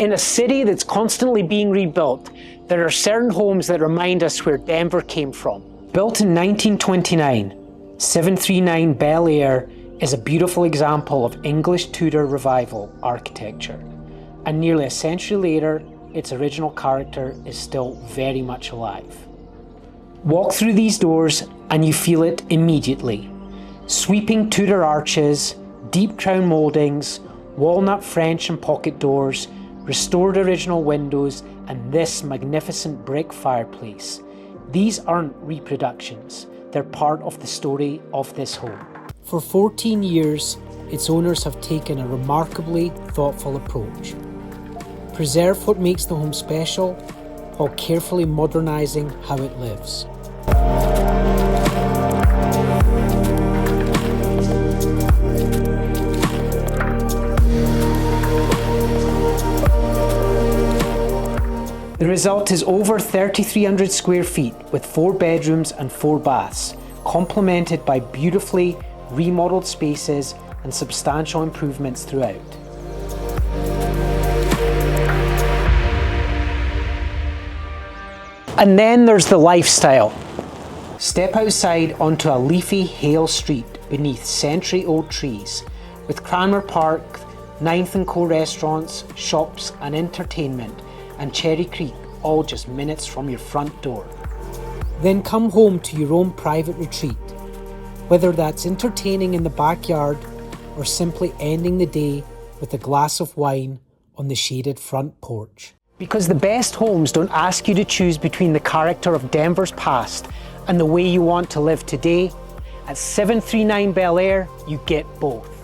In a city that's constantly being rebuilt, there are certain homes that remind us where Denver came from. Built in 1929, 739 Bellaire is a beautiful example of English Tudor Revival architecture. And nearly a century later, its original character is still very much alive. Walk through these doors and you feel it immediately. Sweeping Tudor arches, deep crown mouldings, walnut French and pocket doors, restored original windows, and this magnificent brick fireplace. These aren't reproductions, they're part of the story of this home. For 14 years, its owners have taken a remarkably thoughtful approach. Preserve what makes the home special, while carefully modernising how it lives. The result is over 3,300 square feet with 4 bedrooms and 4 baths, complemented by beautifully remodelled spaces and substantial improvements throughout. And then there's the lifestyle. Step outside onto a leafy Hale Street beneath century-old trees, with Cranmer Park, 9th & Co restaurants, shops and entertainment, and Cherry Creek all just minutes from your front door. Then come home to your own private retreat, whether that's entertaining in the backyard or simply ending the day with a glass of wine on the shaded front porch. Because the best homes don't ask you to choose between the character of Denver's past and the way you want to live today. At 739 Bellaire, you get both.